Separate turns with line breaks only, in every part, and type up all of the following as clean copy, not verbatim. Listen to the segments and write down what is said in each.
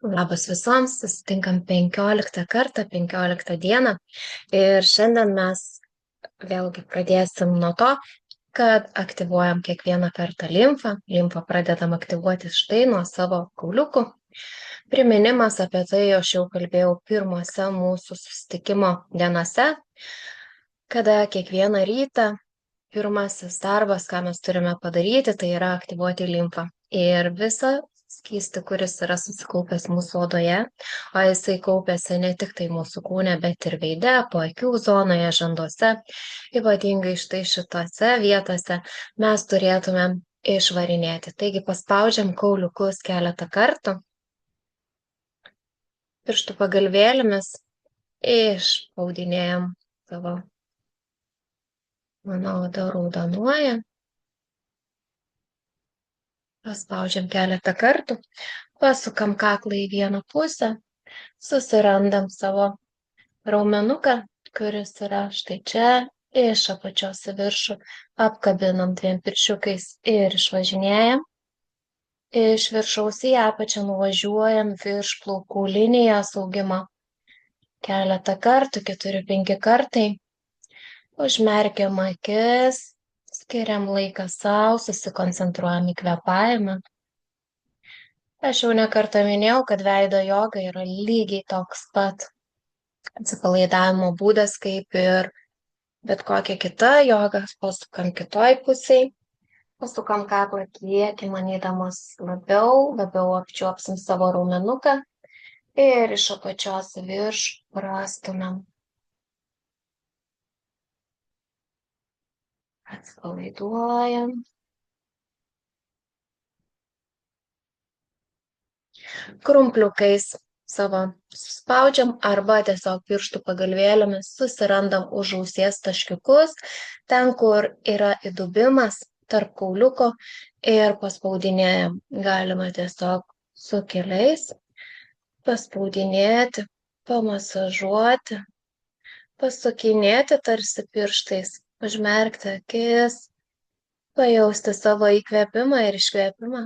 Labas visoms, susitinkam 15 kartą, 15 dieną ir šiandien mes vėlgi pradėsim nuo to, kad aktyvuojam kiekvieną kartą limfą. Limfą pradedam aktyvuoti štai nuo savo kauliukų. Priminimas apie tai aš jau kalbėjau pirmose mūsų susitikimo dienose, kada kiekvieną rytą pirmasis darbas, ką mes turime padaryti, tai yra aktyvuoti limfą. Ir visą skystį, kuris yra susikaupęs mūsų odoje, o jisai kaupiasi ne tik tai mūsų kūne, bet ir veide, po akių zonoje, žanduose, ypatingai štai šitose vietose mes turėtume išvarinėti. Taigi paspaudžiam kauliukus keletą kartų, pirštų pagalvėlėmis išspaudinėjam savo, mano oda raudonuoja. Paspaudžiam keletą kartų, pasukam kaklą į vieną pusę, susirandam savo raumenuką, kuris yra štai čia, iš apačios į viršų, apkabinam dviem pirščiukais ir išvažinėjam. Iš viršaus į apačią nuvažiuojam virš plaukų linijos augimo. Keletą kartų, 4-5 kartai. Užmerkiam akis, skiriam laiką savo, susikoncentruojam į kvėpavimą. Aš jau nekartą minėjau, kad veido joga yra lygiai toks pat atsipalaidavimo būdas, kaip ir bet kokia kita joga. Pasukam kitoj pusėj, pasukam kaklą kiekį, manydamos labiau apčiuopsim savo raumenuką ir iš apačios virš prastumam. Atsipalaiduojam. Krumpliukais savo suspaudžiam arba tiesiog pirštų pagalvėlėmis susirandam už ausies taškiukus, ten, kur yra įdubimas tarp kauliuko ir paspaudinėjam. Galima tiesiog su keliais paspaudinėti, pamasažuoti, pasukinėti tarsi pirštais, užmerkti akis, pajausti savo įkvėpimą ir iškvėpimą.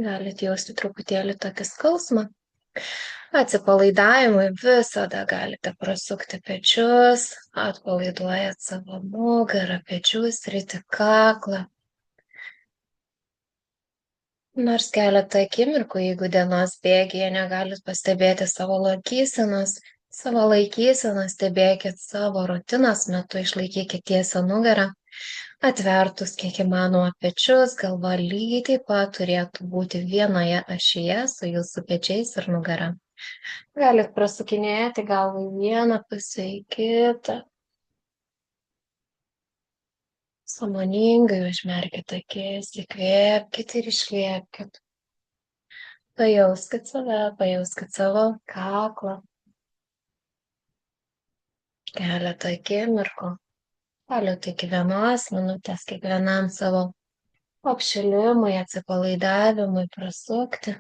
Galite jausti truputėlį tokį skausmą. Atsipalaidavimui visada galite prasukti pečius, atpalaiduojat savo nugarą, pečius, sritį, kaklą. Nors keletą akimirkų, jeigu dienos bėgyje negalit pastebėti savo laikysenos, stebėkit savo rutinos metu, išlaikykit tiesą nugarą. Atvertus kiek įmanoma pečius, galva lygiai taip pat turėtų būti vienoje ašyje su jūsų pečiais ir nugara. Galit prasukinėti galvą į vieną pusę, į kitą. Sąmoningai užmerkit akis, įkvėpkit ir iškvėpkit. Pajauskit save, pajauskit savo kaklą. Keletą akimirkų. Paliot iki 1 minutės kiekvienam savo apšilimui, atsipalaidavimui prasukti.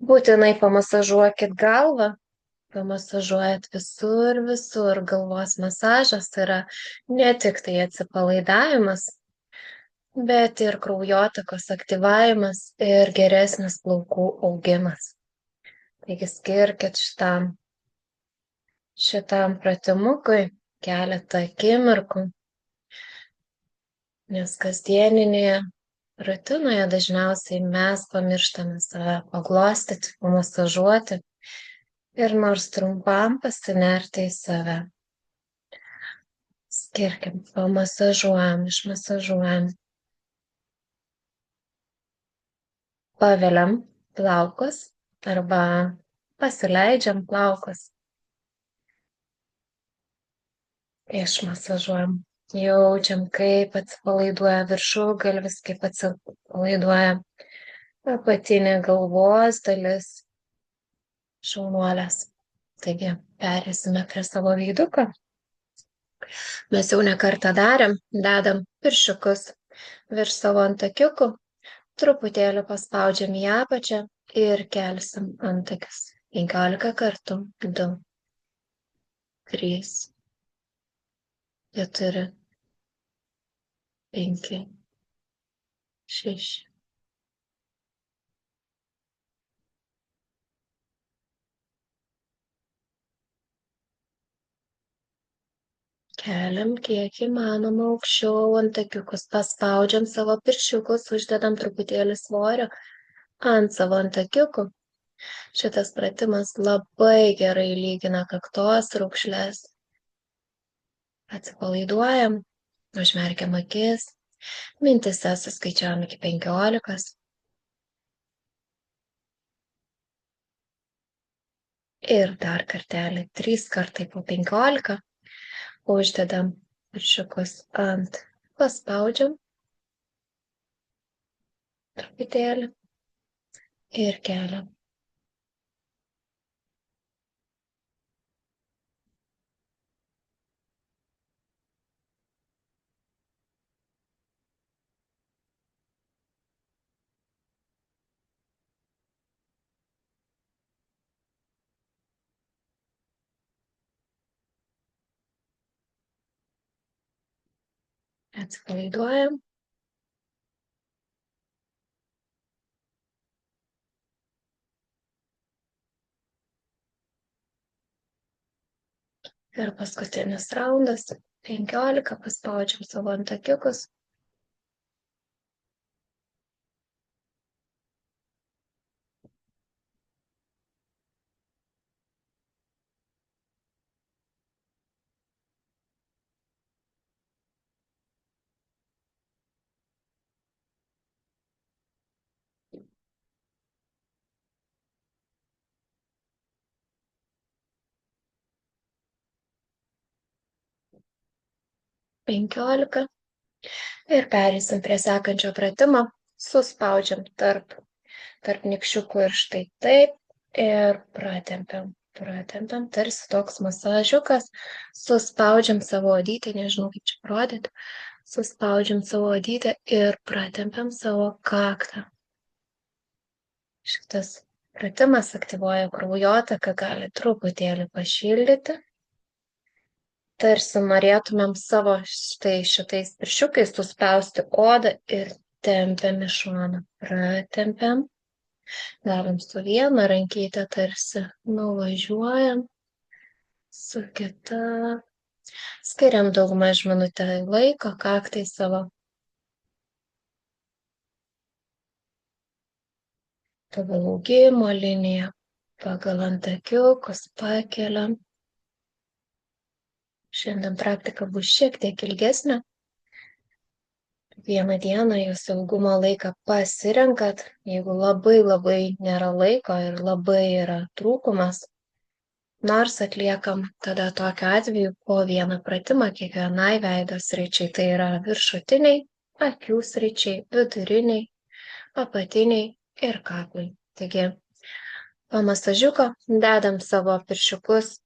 Būtinai pamasažuokit galvą, pamasažuojat visur. Galvos masažas yra ne tik tai atsipalaidavimas, bet ir kraujotakos aktyvavimas ir geresnis plaukų augimas. Taigi skirkit šitam pratimukui keletą akimirkų, nes kasdieninėje rutinoje dažniausiai mes pamirštame save paglostyti, pamasažuoti ir nors trumpam pasinerti į save. Skirkim, pamasažuojam, išmasažuojam. Paveliam plaukus arba pasileidžiam plaukus. Išmasažuojam. Jaučiam, kaip atsipalaiduoja viršugalvis, kaip atsipalaiduoja apatinė galvos dalis, šaunuolės. Taigi, perėsime prie savo veiduko. Mes jau nekartą darėm, dedam pirščiukus virš savo antakiukų, truputėlį paspaudžiam į apačią ir kelsim antakius. 15 kartų. 2, 3, 4, 5, 6, Keliam kiek įmanoma aukščiau antakiukus, paspaudžiam savo pirščiukus, uždedam truputėlį svorio ant savo antakiukų. Šitas pratimas labai gerai lygina kaktos raukšles. Atsipalaiduojam, užmerkiam akis, mintise suskaičiuojam iki 15. Ir dar kartelį, 3 kartai po 15. Uždedam pirščiukus ant, paspaudžiam truputėlį ir keliam. Atsipalaiduojam. Ir paskutinis raundas, 15, paspaudžiam savo antakiukus. Penkiolika. Ir pereisim prie sekančio pratimo. Suspaudžiam tarp nykščiukų ir štai taip. Ir pratempiam, tarsi toks masažiukas. Suspaudžiam savo odytę, nežinau kaip čia parodyti. Suspaudžiam savo odytę ir pratempiam savo kaktą. Šitas pratimas aktyvuoja kraujotaką, gali truputėlį pašildyti. Tarsi norėtumėm savo šitais pirščiukais suspausti odą ir tempiam į šoną. Pratempiam. Darom su viena rankyte tarsi nuvažiuojam, su kita. Skiriam daugmaž minutę laiko kaktai savo. Pagal augimo liniją, pagal antakiukus pakeliam. Šiandien praktika bus šiek tiek ilgesnė. Vieną dieną jūs ilgumo laiką pasirenkat, jeigu labai nėra laiko ir labai yra trūkumas. Nors atliekam tada tokiu atveju po vieną pratimą kiekvienai veido sričiai. Tai yra viršutiniai, akių sričiai, viduriniai, apatiniai ir kaklai. Taigi, po masažiuko dedam savo pirščiukus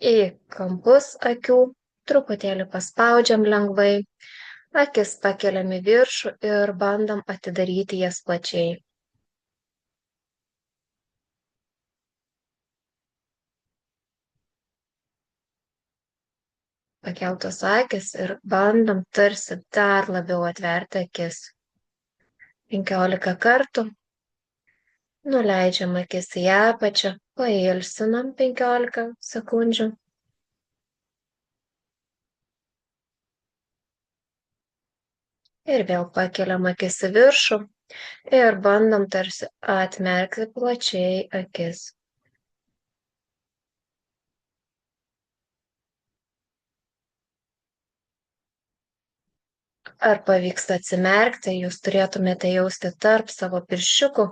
į kampus akių, truputėlį paspaudžiam lengvai, akis pakeliam į viršų ir bandom atidaryti jas plačiai. Pakeltos akis ir bandom tarsi dar labiau atverti akis. 15 kartų. Nuleidžiam akis į apačią, pailsinam 15 sekundžių. Ir vėl pakeliam akis į viršų ir bandom tarsi atmerkti plačiai akis. Ar pavyksta atsimerkti, jūs turėtumėte jausti tarp savo pirščiukų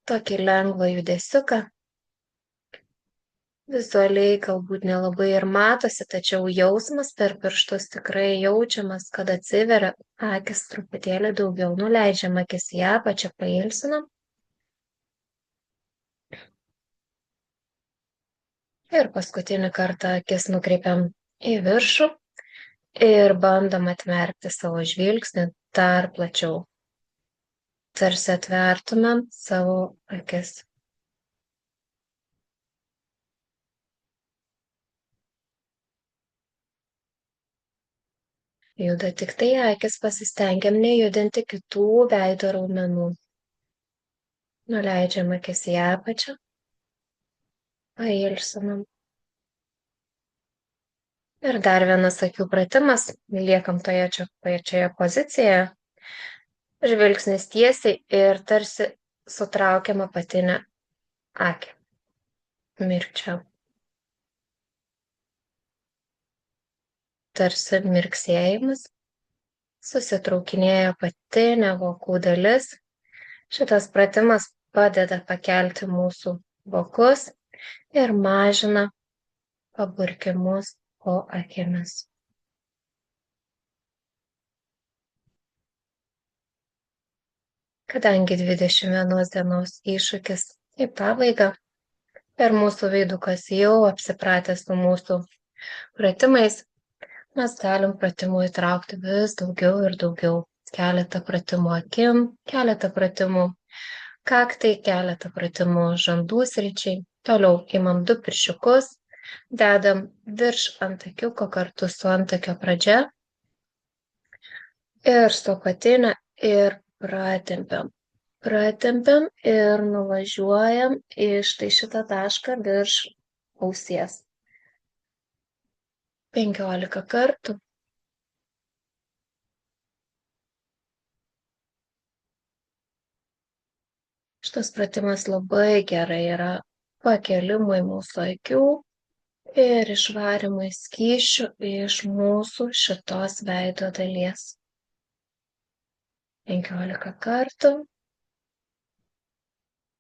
tokį lengvą judesiuką. Vizualiai galbūt nelabai ir matosi, tačiau jausmas per pirštus tikrai jaučiamas, kad atsiveria akis truputėlį daugiau. Nuleidžiam akis į apačią, pailsinam. Ir paskutinį kartą akis nukreipiam į viršų ir bandom atmerkti savo žvilgsnį dar plačiau. Tarsi atvertumėm savo akis. Juda tik tai akis, pasistengiam nejudinti kitų veido raumenų. Nuleidžiam akis į apačią, pailsinam Ir dar vienas akių pratimas, liekam toje pačioje pozicijoje, žvilgsnis tiesiai ir tarsi sutraukiam apatinę akį. Mirkčiau. Tarsi mirksėjimas, susitraukinėja apatinė vokų dalis. Šitas pratimas padeda pakelti mūsų vokus ir mažina paburkimus po akimis. Kadangi 21 dienos iššūkis į pabaigą, per mūsų veidukas jau apsipratęs su mūsų pratimais, mes galim pratimų įtraukti vis daugiau ir daugiau. Keletą pratimų akim, keletą pratimų kaktai, keletą pratimų žandų sričiai. Toliau imam 2 pirščiukus, dedam virš antakiuko kartu su antakio pradžia ir su apatinė ir pratempiam. Pratempiam ir nuvažiuojam į štai šitą tašką virš ausies. 15 kartų. Šitas pratimas labai gerai yra pakelimui mūsų akių ir išvarimui skysčių iš mūsų šitos veido dalies. 15 kartų.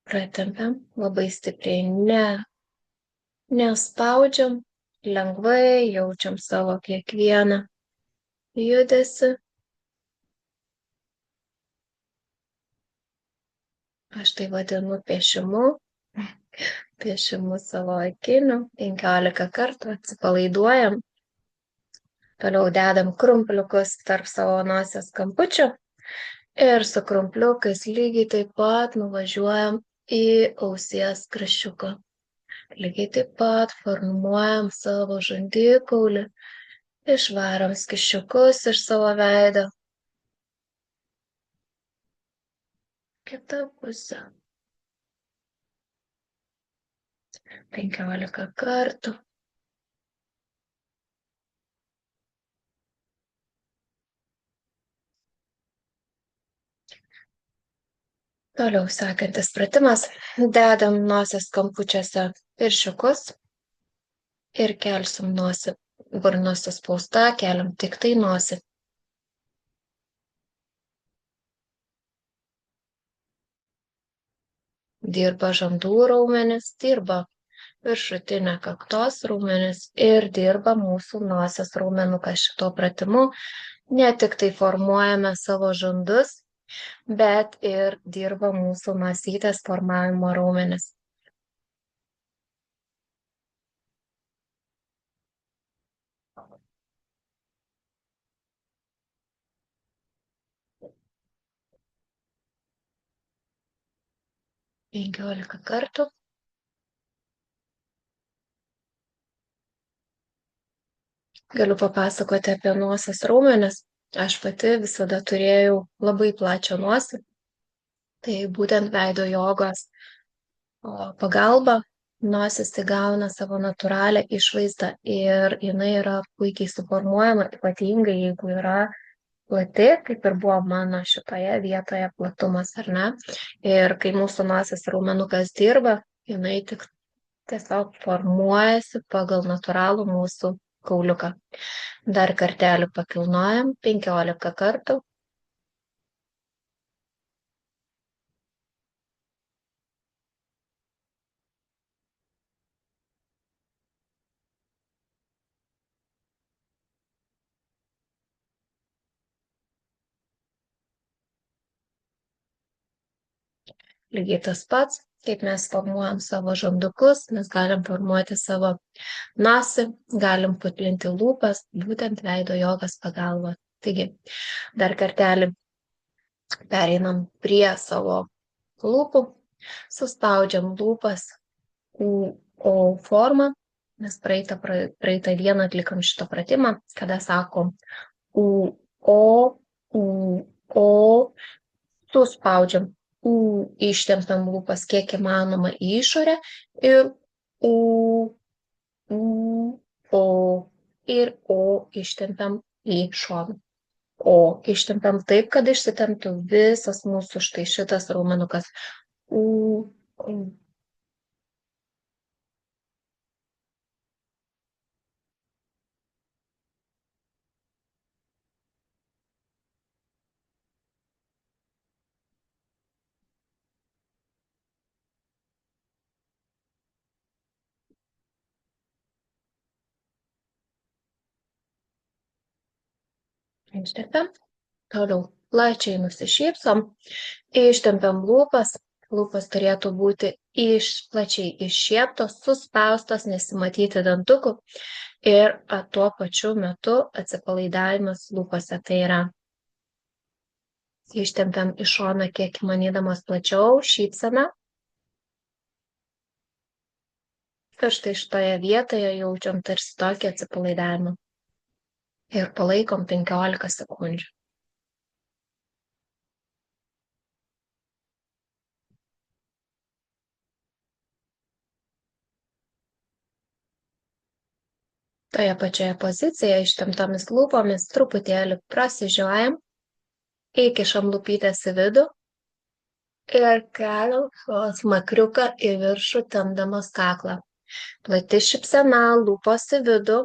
Pratempiam labai stipriai, nespaudžiam, lengvai jaučiam savo kiekvieną judesį. Aš tai vadinu piešimu. Piešimu savo akiniu. 15 kartų atsipalaiduojam. Toliau dedam krumpliukus tarp savo nosies kampučių. Ir su krumpliukais lygiai taip pat nuvažiuojam į ausies kraščiuką. Lygiai taip pat formuojam savo žandikaulį, išvarom skysčiukus iš savo veido. Kita pusė. 15 kartų. Toliau sekantis pratimas. Dedam nosies kampučiuose pirščiukus ir kelsim nosį. Burnos suspausta, keliam tik tai nosį. Dirba žandų raumenis, dirba viršutinė kaktos raumenis ir dirba mūsų nosies raumenukas. Šito pratimu ne tik tai formuojame savo žandus, bet ir dirba mūsų nosytės formavimo raumenis. Penkiolika kartų. Galiu papasakoti apie nosies raumenis. Aš pati visada turėjau labai plačią nosį. Tai būtent veido jogos pagalba nosis įgauna savo natūralią išvaizdą ir jinai yra puikiai suformuojama, ypatingai jeigu yra plati, kaip ir buvo mano šitoje vietoje platumas, ar ne? Ir kai mūsų nosies raumenukas dirba, jinai tik tiesiog formuojasi pagal natūralų mūsų kauliuką. Dar kartelį pakilnojam 15 kartų. Lygiai tas pats, kaip mes formuojam savo žandukus, mes galim formuoti savo nosį, galim putlinti lūpas, būtent veido jogos pagalba. Taigi, dar kartelį pereinam prie savo lūpų, suspaudžiam lūpas O formą, mes praeitą dieną atlikom šitą pratimą, kada sakom O, suspaudžiam ištempiam lūpas kiek įmanoma į išorę ir O. ir O ištempiam į šoną. O ištempiam taip, kad išsitemptų visas mūsų štai šitas raumenukas. U. Ištempiam. Toliau plačiai nusišypsom, ištempiam lūpas. Lūpos turėtų būti plačiai iššieptos, suspaustos, nesimatyti dantukų ir tuo pačiu metu atsipalaidavimas lūpose. Tai yra ištempiam į šoną kiek įmanydamas plačiau, šypsame. Ir štai šitoje vietoje jaučiam tarsi tokį atsipalaidavimą. Ir palaikom 15 sekundžių. Toje pačioje pozicijoje ištemptomis lūpomis truputėlį prasižiojam, įkišam lūpytės į vidų ir keliam savo smakriuką į viršų tempdamos kaklą. Plati šypsena, lūpos į vidų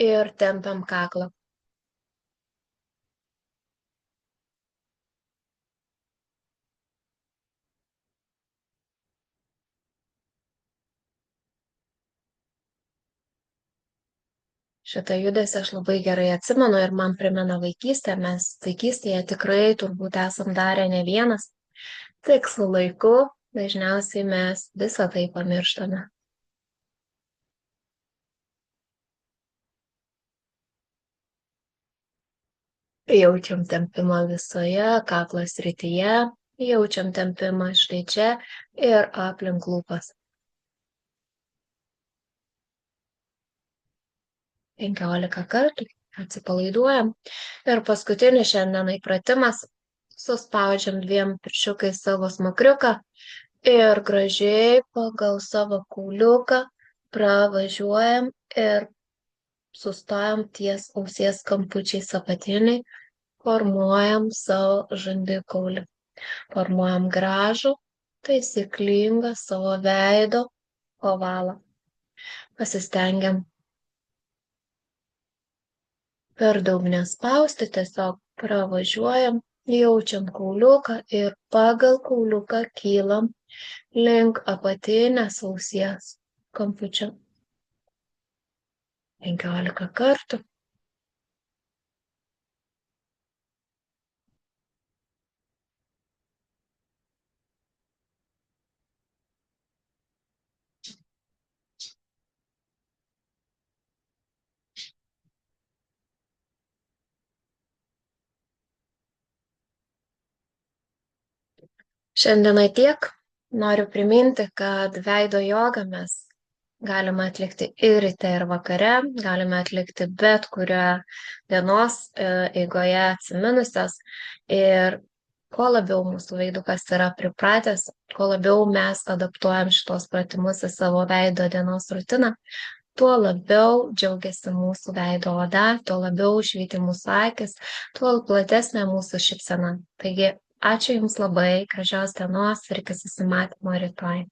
ir tempiam kaklą. Šitą judesį aš labai gerai atsimenu ir man primena vaikystę. Mes vaikystėje tikrai turbūt esam darę ne vienas. Tik su laiku dažniausiai mes visą tai pamirštame. Jaučiam tempimą visoje kaklo srityje, jaučiam tempimą štai čia ir aplink lūpas. 15 kartų atsipalaiduojam. Ir paskutinis šiandienai pratimas. Suspaudžiam 2 pirščiukais savo smakriuką ir gražiai pagal savo kauliuką pravažiuojam ir sustojam ties ausies kampučiais apatiniai, formuojam savo žandikaulį. Formuojam gražų, taisyklingą savo veido ovalą. Pasistengiam per daug nespausti, tiesiog pravažiuojam, jaučiam kauliuką ir pagal kauliuką kylam link apatinės ausies kampučio. 15 kartų. Šiandienai tiek. Noriu priminti, kad veido jogą mes galime atlikti ir ryte, ir vakare. Galime atlikti bet kurią dienos eigoje atsiminusios. Ir kuo labiau mūsų veidukas yra pripratęs, kuo labiau mes adaptuojam šitos pratimus į savo veido dienos rutiną, tuo labiau džiaugiasi mūsų veido oda, tuo labiau švyti mūsų akis, tuo platesnė mūsų šypsena. Taigi, ačiū Jums labai, gražios dienos ir iki susimatymo rytoj.